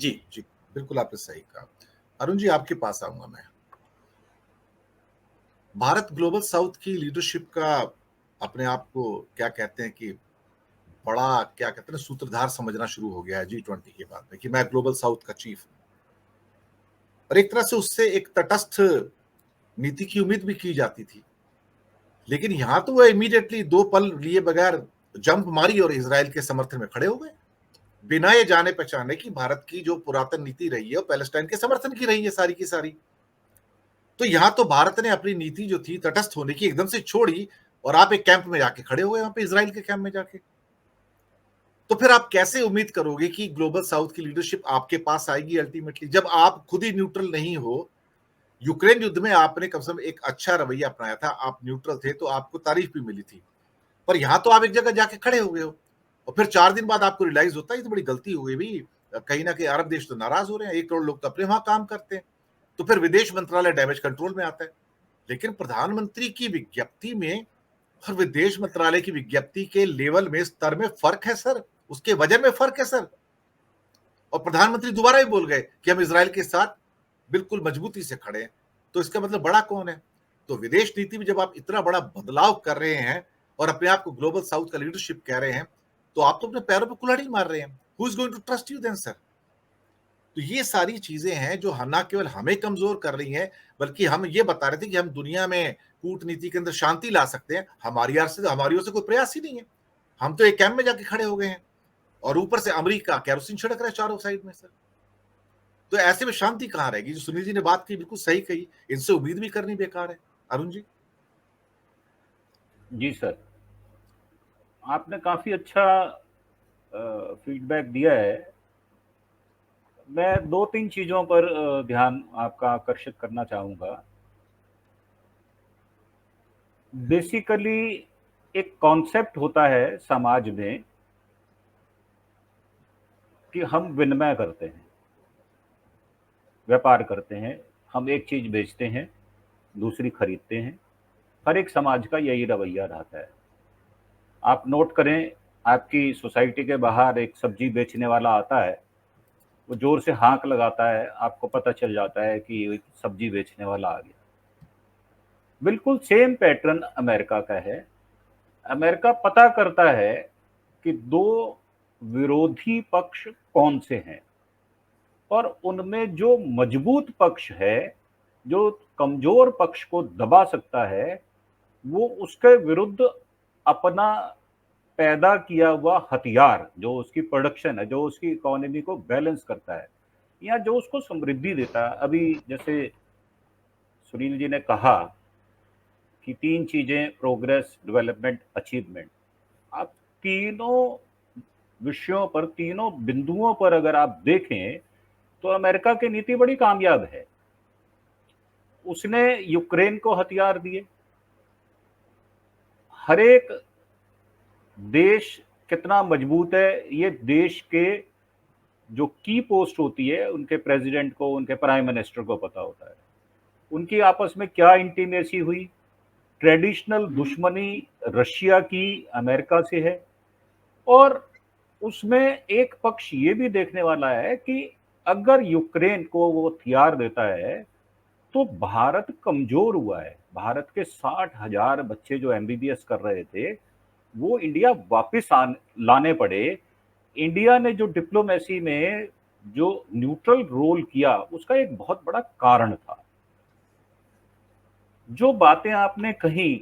जी, जी, बिल्कुल आपने सही कहा। अरुण जी, आपके पास आऊँगा मैं। भारत ग्लोबल साउथ की लीडरशिप का अपने आप को क्या कहते हैं कि बड़ा क्या कहते हैं ना सूत्रधार समझना शुरू हो गया है G20 के बाद में कि मैं ग्लोबल साउथ का चीफ हूँ। और एक तरह से उससे एक तटस्थ नीति की उम्मीद भी की जाती थी। लेकिन यहाँ तो वो इमीडिएटली 2 पल लिए बगैर जंप मारी और इज़राइल के समर्थन में खड़े हो गए। बिना ये जाने-पहचाने कि भारत की जो पुरातन नीति रही है, वो पैलेस्टाइन के समर्थन की रही है सारी की सारी। तो यहाँ तो भारत ने अपनी नीति जो थी तटस्थ होने की एकदम से छोड़ी और आप एक कैंप में जाके खड़े हुए वहाँ पे इज़राइल के कैंप में जाके। तो फिर आप कैसे उम्मीद करोगे कि ग्लोबल साउथ की लीडरशिप आपके पास आएगी अल्टीमेटली जब आप खुद ही न्यूट्रल नहीं हो? यूक्रेन युद्ध में आपने कम से कम एक अच्छा रवैया अपनाया था, आप न्यूट्रल थे तो आपको तारीफ भी मिली थी। पर यहाँ तो आप एक जगह जाके खड़े हो गए हो और फिर 4 दिन बाद आपको रियलाइज़ होता है ये तो बड़ी गलती हो गई भई। कहीं न कहीं अरब देश तो नाराज़ हो रहे हैं, 1 करोड़ लोग तो अपने वहाँ काम करते हैं। तो फिर विदेश मंत्रालय डैमेज कंट्रोल में आता है। लेकिन प्रधानमंत्री की विज्ञप्ति में और विदेश मंत्रालय की विज्ञप्ति के लेवल में, स्तर में फ़र्क है सर, उसके वज़न में फ़र्क है सर। और प्रधानमंत्री दोबारा ही बोल गए कि हम इज़राइल के साथ बिल्कुल मजबूती से खड़े हैं। तो इसका मतलब बड़ा कौन है? तो विदेश नीति में जब आप इतना बड़ा बदलाव कर रहे हैं और अपने आप को ग्लोबल साउथ का लीडरशिप कह रहे हैं, तो आप तो अपने पैरों पे कुल्हाड़ी मार रहे हैं। Who is going to trust you then sir? तो ये सारी चीज़ें हैं जो ह ना केवल हमें कमज़ोर कर रही हैं, बल्कि हम ये बता रहे थे कि हम दुनिया में कूटनीति के अंदर शांति ला सकते हैं। हमारी ओर से कोई प्रयास ही नहीं है। हम तो एक कैंप में जाके खड़े हो गए हैं और ऊपर से अमेरिका केरोसिन छिड़क रहा है चारों साइड में सर। तो ऐसे में शांति कहाँ रहेगी? जो सुनील जी ने बात की बिल्कुल सही कही, इनसे उम्मीद भी करनी बेकार है। अरुण जी? जी सर, आपने काफ़ी अच्छा फीडबैक दिया है। मैं 2-3 चीज़ों पर ध्यान आपका आकर्षित करना चाहूँगा। बेसिकली एक कॉन्सेप्ट होता है समाज में कि हम विनिमय करते हैं, व्यापार करते हैं, हम एक चीज़ बेचते हैं, दूसरी खरीदते हैं। हर एक समाज का यही रवैया रहता है। आप नोट करें, आपकी सोसाइटी के बाहर एक सब्ज़ी बेचने वाला आता है, वो ज़ोर से हाँक लगाता है, आपको पता चल जाता है कि ये सब्ज़ी बेचने वाला आ गया। बिल्कुल सेम पैटर्न अमेरिका का है। अमेरिका पता करता है कि 2 विरोधी पक्ष कौन से हैं और उनमें जो मजबूत पक्ष है, जो कमज़ोर पक्ष को दबा सकता है, वो उसके विरुद्ध अपना पैदा किया हुआ हथियार, जो उसकी प्रोडक्शन है, जो उसकी इकोनॉमी को बैलेंस करता है या जो उसको समृद्धि देता है। अभी जैसे सुनील जी ने कहा कि 3 चीज़ें प्रोग्रेस, डेवलपमेंट, अचीवमेंट। आप तीनों विषयों पर, तीनों बिंदुओं पर अगर आप देखें, तो अमेरिका की नीति बड़ी कामयाब है। उसने यूक्रेन को हथियार दिए। हर एक देश कितना मजबूत है, ये देश के जो की पोस्ट होती है, उनके प्रेसिडेंट को, उनके प्राइम मिनिस्टर को पता होता है। उनकी आपस में क्या इंटीमेसी हुई। ट्रेडिशनल दुश्मनी रशिया की अमेरिका से है और उसमें एक पक्ष ये भी देखने वाला है कि अगर यूक्रेन को वो हथियार देता है तो भारत कमजोर हुआ है। भारत के 60,000 बच्चे जो एमबीबीएस कर रहे थे वो इंडिया वापस लाने पड़े। इंडिया ने जो डिप्लोमेसी में जो न्यूट्रल रोल किया उसका एक बहुत बड़ा कारण था। जो बातें आपने कही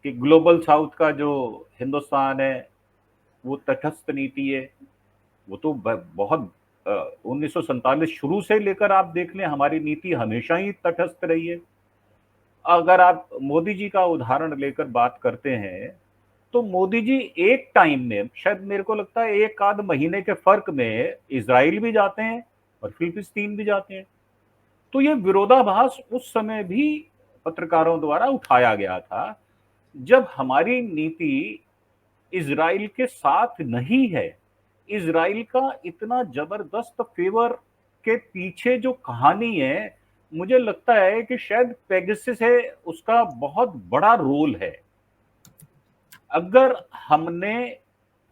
कि ग्लोबल साउथ का जो हिंदुस्तान है वो तटस्थ नीति है, वो तो बहुत 1947 शुरू से लेकर आप देख लें, हमारी नीति हमेशा ही तटस्थ रही है। अगर आप मोदी जी का उदाहरण लेकर बात करते हैं तो मोदी जी एक टाइम में, शायद मेरे को लगता है एक आध महीने के फर्क में, इजराइल भी जाते हैं और फिलिस्तीन भी जाते हैं। तो ये विरोधाभास उस समय भी पत्रकारों द्वारा उठाया गया था। जब हमारी नीति इजराइल के साथ नहीं है, इजराइल का इतना जबरदस्त फेवर के पीछे जो कहानी है, मुझे लगता है कि शायद पेगासस है, उसका बहुत बड़ा रोल है। अगर हमने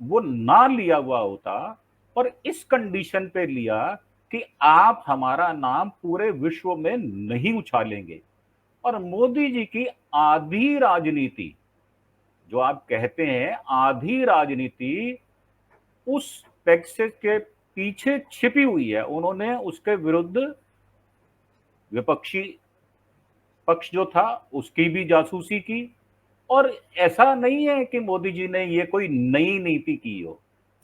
वो ना लिया हुआ होता और इस कंडीशन पे लिया कि आप हमारा नाम पूरे विश्व में नहीं उछालेंगे। और मोदी जी की आधी राजनीति, जो आप कहते हैं आधी राजनीति, उस पैक्स के पीछे छिपी हुई है। उन्होंने उसके विरुद्ध विपक्षी पक्ष जो था उसकी भी जासूसी की। और ऐसा नहीं है कि मोदी जी ने ये कोई नई नीति की हो।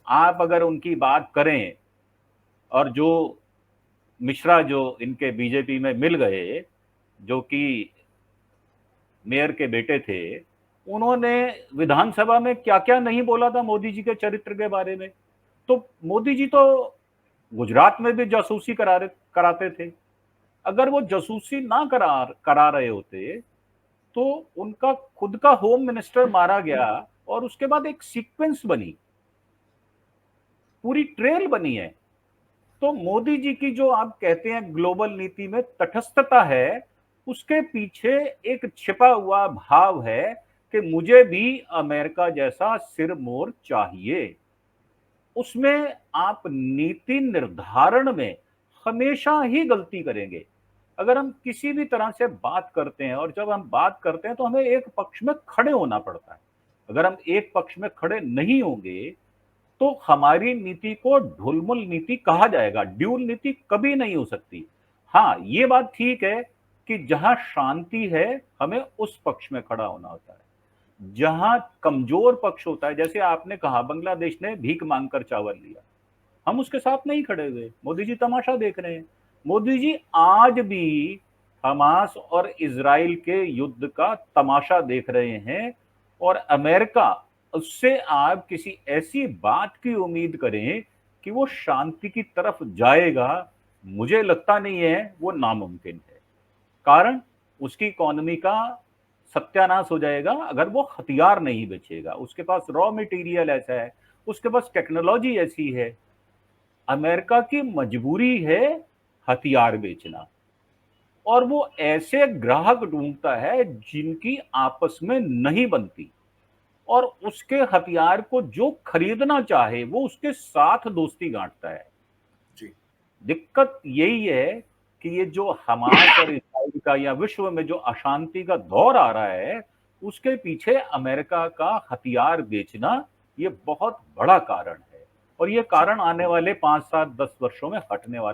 आप अगर उनकी बात करें, और जो मिश्रा जो इनके बीजेपी में मिल गए, जो कि मेयर के बेटे थे, उन्होंने विधानसभा में क्या क्या नहीं बोला था मोदी जी के चरित्र के बारे में। तो मोदी जी तो गुजरात में भी जासूसी कराते थे। अगर वो जासूसी ना करा रहे होते तो उनका खुद का होम मिनिस्टर मारा गया, और उसके बाद एक सीक्वेंस बनी, पूरी ट्रेल बनी है। तो मोदी जी की जो आप कहते हैं ग्लोबल नीति में तटस्थता है, उसके पीछे एक छिपा हुआ भाव है कि मुझे भी अमेरिका जैसा सिरमौर चाहिए। उसमें आप नीति निर्धारण में हमेशा ही गलती करेंगे। अगर हम किसी भी तरह से बात करते हैं, और जब हम बात करते हैं तो हमें एक पक्ष में खड़े होना पड़ता है। अगर हम एक पक्ष में खड़े नहीं होंगे तो हमारी नीति को ढुलमुल नीति कहा जाएगा, ड्यूल नीति कभी नहीं हो सकती। हाँ, ये बात ठीक है कि जहां शांति है हमें उस पक्ष में खड़ा होना होता है। जहां कमजोर पक्ष होता है, जैसे आपने कहा बांग्लादेश ने भीख मांगकर चावल लिया, हम उसके साथ नहीं खड़े हुए। मोदी जी तमाशा देख रहे हैं। मोदी जी आज भी हमास और इजराइल के युद्ध का तमाशा देख रहे हैं। और अमेरिका, उससे आप किसी ऐसी बात की उम्मीद करें कि वो शांति की तरफ जाएगा, मुझे लगता नहीं है, वो नामुमकिन है। कारण उसकी इकोनॉमी का सत्यानाश हो जाएगा अगर वो हथियार नहीं बेचेगा। उसके पास रॉ मटेरियल ऐसा है, उसके पास टेक्नोलॉजी ऐसी है। अमेरिका की मजबूरी है हथियार बेचना, और वो ऐसे ग्राहक ढूंढता है जिनकी आपस में नहीं बनती, और उसके हथियार को जो खरीदना चाहे वो उसके साथ दोस्ती गांठता है। जी। दिक्कत यही है कि ये जो हमास और इसराइल का या विश्व में जो अशांति का दौर आ रहा है, उसके पीछे अमेरिका का हथियार बेचना ये बहुत बड़ा कारण है। और ये कारण आने वाले 5, 7, 10 वर्षों में हटने वाला